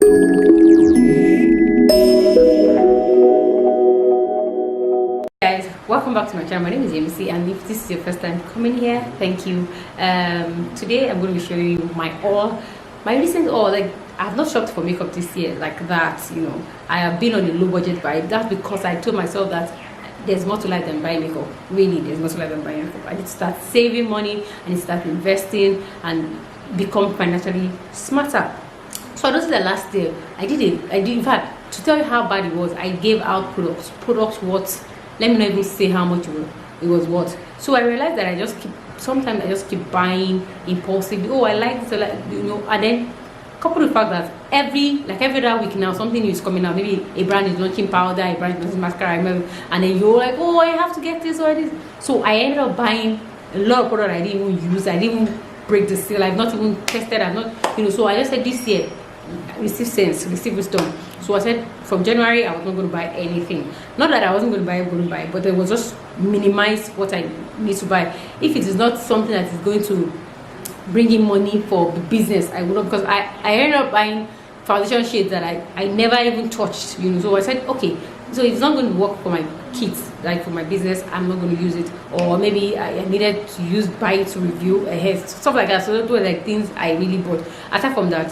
Guys, welcome back to my channel. My name is MC, and if this is your first time coming here, thank you. Today I'm going to be showing you my recent haul. Like, I have not shopped for makeup this year like that, you know. I have been on a low budget buy. That's because I told myself that there's more to life than buying makeup. Really, there's more to life than buying makeup. I need to start saving money, I need to start investing and become financially smarter. So I noticed that last year I did in fact, to tell you how bad it was, I gave out products what, let me not even say how much it was worth. So I realized that sometimes I just keep buying impulsively. Oh, I like this, you know. And then coupled with the fact that every other week now something new is coming out. Maybe a brand is launching powder, a brand is launching mascara, and then you're like, oh, I have to get this or this. So I ended up buying a lot of products I didn't even use. I didn't even break the seal. I've not even tested. I've not, you know. So I just said this year, receive sense, receive wisdom. So I said from January I was not going to buy anything. Not that I wasn't going to buy, but it was just minimize what I need to buy. If it is not something that is going to bring in money for the business, I would not, because I ended up buying foundation shades that I never even touched, you know. So I said, okay, so it's not going to work for my kids, like for my business, I'm not going to use it. Or maybe I needed to buy it to review a hair, stuff like that. So those were like things I really bought. Aside from that,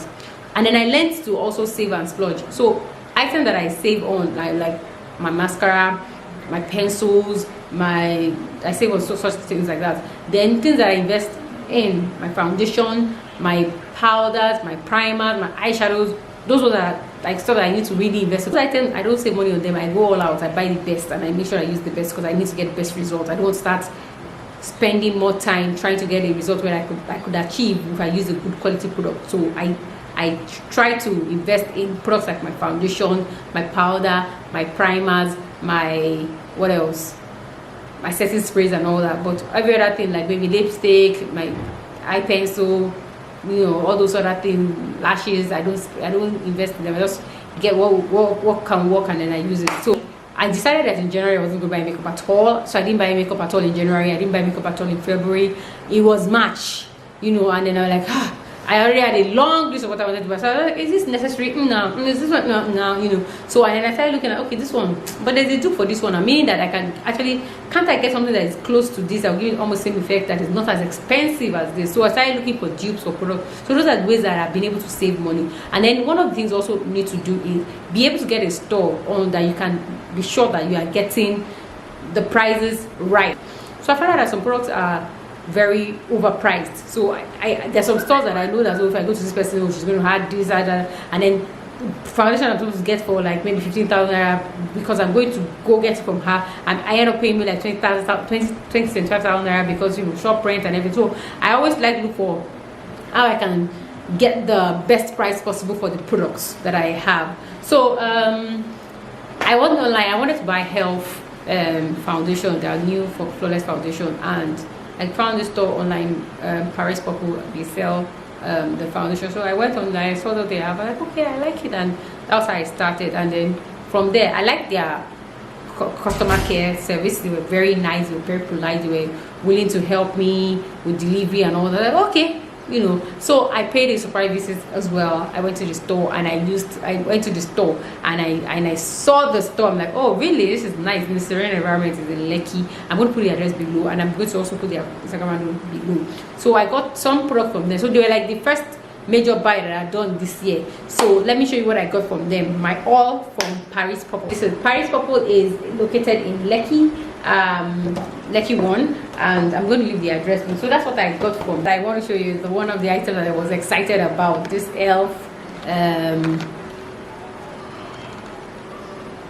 and then I learned to also save and splurge. So items that I save on, like my mascara, my pencils, I save on such things like that. Then things that I invest in, my foundation, my powders, my primers, my eyeshadows, those are like stuff that I need to really invest in. Those items, I don't save money on them. I go all out, I buy the best, and I make sure I use the best because I need to get the best results. I don't start spending more time trying to get a result where I could achieve if I use a good quality product. So I try to invest in products like my foundation, my powder, my primers, my what else, my setting sprays and all that. But every other thing, like maybe lipstick, my eye pencil, you know, all those other things, lashes, I don't invest in them. I just get what can work and then I use it. So I decided that in January I wasn't going to buy makeup at all. So I didn't buy makeup at all in January. I didn't buy makeup at all in February. It was March, you know, and then I was like, I already had a long list of what I wanted to buy. So I was like, is this necessary? No. Is this one? No, you know. So and then I started looking at, okay, this one, but there's a dupe for this one. I mean that I can actually, can't I get something that is close to this? I'll give it almost the same effect that is not as expensive as this. So I started looking for dupes for products. So those are the ways that I've been able to save money. And then one of the things also you need to do is be able to get a store on that you can be sure that you are getting the prices right. So I found out that some products are very overpriced. So there's some stores that I know that, so if I go to this person, oh, she's going to have this, that, and then foundation I'm supposed to get for like maybe 15,000 naira because I'm going to go get it from her, and I end up paying me like 25,000 naira because, you know, shop rent and everything. So I always like to look for how I can get the best price possible for the products that I have. So I went online. I wanted to buy health foundation, their new flawless foundation, and I found this store online, Paris Purple. They sell the foundation. So I went online, I saw that they have. I'm like, okay, I like it, and that's how I started. And then from there, I like their customer care service. They were very nice. They were very polite. They were willing to help me with delivery and all that. Like, okay, you know. So I paid a surprise visit as well. I went to the store and I went to the store and I saw the store. I'm like, oh really, this is nice. The serene environment is in Lekki. I'm going to put the address below, and I'm going to also put their Instagram handle below. So I got some product from them. So they were like the first major buy that I've done this year. So let me show you what I got from them. My all from Paris Purple. This is Paris Purple, is located in Lekki, Lekki 1, and I'm going to leave the address. So that's what I got from. I want to show you one of the items that I was excited about. This elf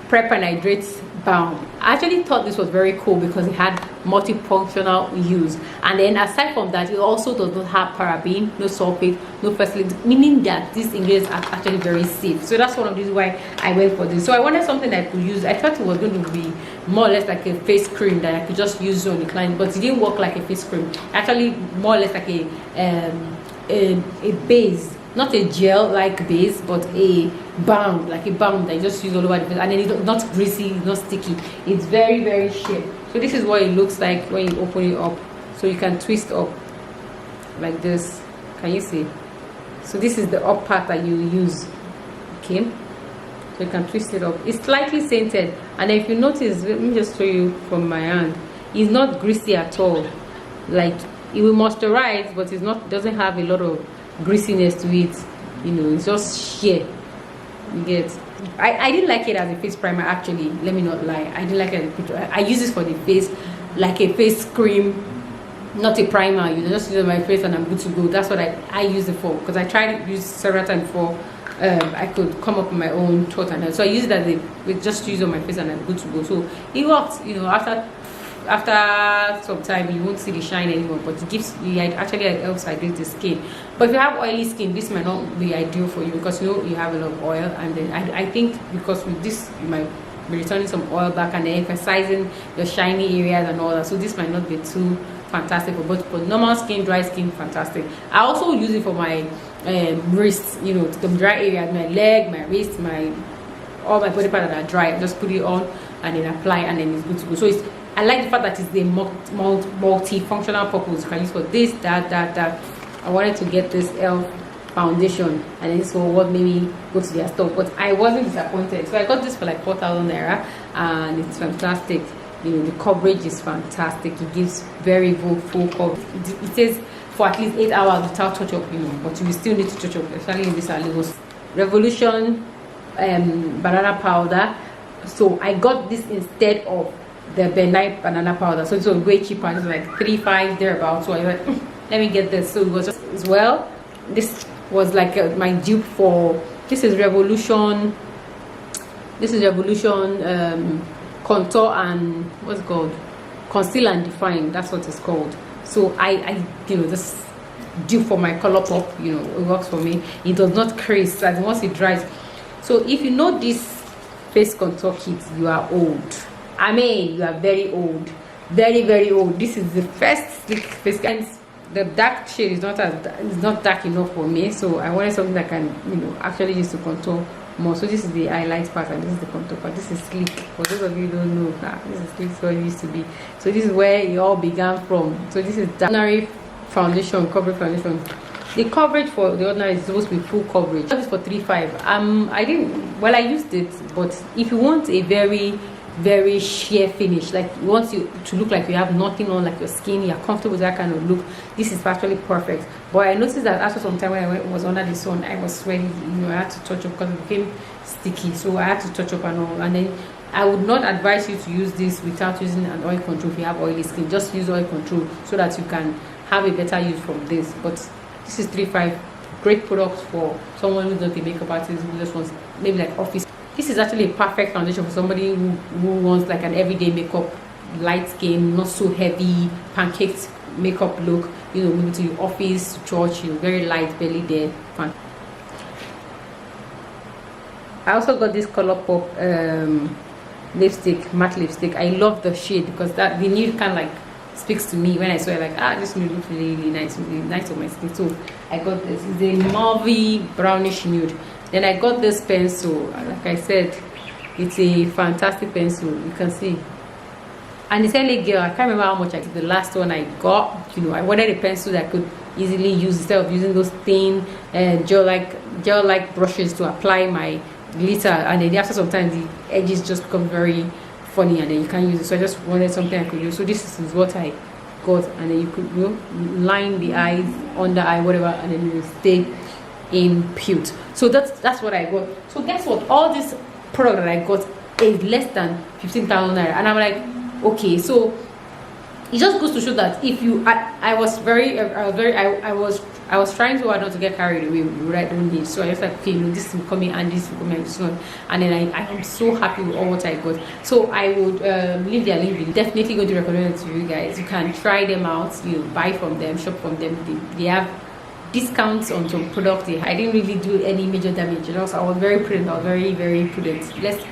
prep and hydrate balm. I actually thought this was very cool because it had multifunctional use, and then aside from that, it also does not have paraben, no sulfate, no fertility, meaning that these ingredients are actually very safe. So that's one of the reasons why I went for this. So I wanted something that I could use. I thought it was going to be more or less like a face cream that I could just use on the client, but it didn't work like a face cream. Actually, more or less like a base, not a gel like base, but a balm, like a balm that you just use all over the face, and then it's not greasy, it's not sticky, it's very, very sheer. So this is what it looks like when you open it up. So you can twist up like this. Can you see? So this is the up part that you use. Okay, so you can twist it up. It's slightly scented, and if you notice, let me just show you from my hand, it's not greasy at all. Like, it will moisturize, but it's not, doesn't have a lot of greasiness to it. You know, it's just sheer. You get. I didn't like it as a face primer, actually. Let me not lie. I didn't like it as a picture. I use this for the face, like a face cream, not a primer. You know, just use it on my face and I'm good to go. That's what I use it for, because I tried to use it several times before. I could come up with my own thought, and so I use it as a, just use it on my face and I'm good to go. So it works. You know, after some time you won't see the shine anymore, but it gives you, actually it helps hydrate the skin. But if you have oily skin, this might not be ideal for you, because you know you have a lot of oil, and then I think because with this you might be returning some oil back and then emphasizing your shiny areas and all that. So this might not be too fantastic for normal skin, dry skin, fantastic. I also use it for my wrists, you know, the dry areas, my leg, my wrist, all my body parts that are dry. Just put it on and then apply, and then it's good to go. So I like the fact that it's a multi-functional purpose. You can use for this, that. I wanted to get this e.l.f. foundation, and then so what made me go to their store, but I wasn't disappointed. So I got this for like 4,000 naira, and it's fantastic. You know, the coverage is fantastic. It gives very full coverage. It says for at least 8 hours without touch up, you know, but you will still need to touch up, especially in this Lagos. Revolution banana powder. So I got this instead of the benign banana powder, so it was way cheaper. It was like 3.5 thereabouts. So I went, let me get this. So it was just as well. This was like my dupe for, this is Revolution contour and what's it called, conceal and define. That's what it's called. So I you know, this dupe for my color pop. You know, it works for me. It does not crease as once it dries. So if you know this face contour kit, you are old. I mean, you are very old, very old. This is the first sleek face, and the dark shade is not dark enough for me, so I wanted something that can, you know, actually use to contour more. So this is the highlight part, and this is the contour part. This is sleek. For those of you who don't know, this is sleek, so it used to be. So this is where it all began from. So this is ordinary foundation, coverage foundation. The coverage for the ordinary is supposed to be full coverage. This is for 3.5. I used it, but if you want a very sheer finish, like you want you to look like you have nothing on, like your skin, you're comfortable with that kind of look, this is actually perfect. But I noticed that after some time when I was under the sun, I was sweating. You know, I had to touch up because it became sticky, so I had to touch up and all. And then I would not advise you to use this without using an oil control. If you have oily skin, just use oil control so that you can have a better use from this. But this is 3.5, great product for someone who's not a makeup artist, who just wants maybe like office. This is actually a perfect foundation for somebody who wants like an everyday makeup, light skin, not so heavy, pancaked makeup look, you know, maybe to your office, to church, you know, very light belly there. Fun. I also got this color pop lipstick, matte lipstick. I love the shade because that the nude kind of like speaks to me. When I saw it, like, this nude looks really nice on my skin. So I got this. It's a mauvey brownish nude. Then I got this pencil. Like I said, it's a fantastic pencil. You can see. And it's LA Girl. I can't remember how much the last one I got. You know, I wanted a pencil that I could easily use instead of using those thin gel-like brushes to apply my glitter. And then after some time, the edges just become very funny, and then you can't use it. So I just wanted something I could use. So this is what I got, and then you could, you know, line the eyes, under eye, whatever, and then you will stay in pute. So that's what I got. So guess what, all this product that I got is less than 15,000 naira, and I'm like, okay. So it just goes to show that if you I was trying so hard not to get carried away with what I don't need. So I was like, okay, you know, this will come in and this will come in, this one, and then I am so happy with all what I got. So I would leave their link. Definitely going to recommend it to you guys. You can try them out, you know, buy from them, shop from them. They have discounts on some products. I didn't really do any major damage, you know, so I was very prudent. I was very prudent.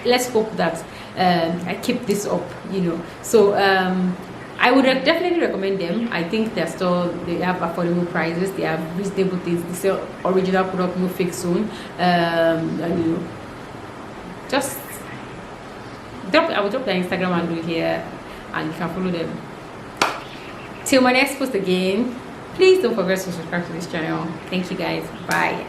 Let's hope that I keep this up, you know. So I would definitely recommend them. I think they have affordable prices. They have reasonable things. They sell original product, no fake zone. And you know, just I will drop their Instagram handle here, and you can follow them. Till my next post again, please don't forget to subscribe to this channel. Thank you guys. Bye.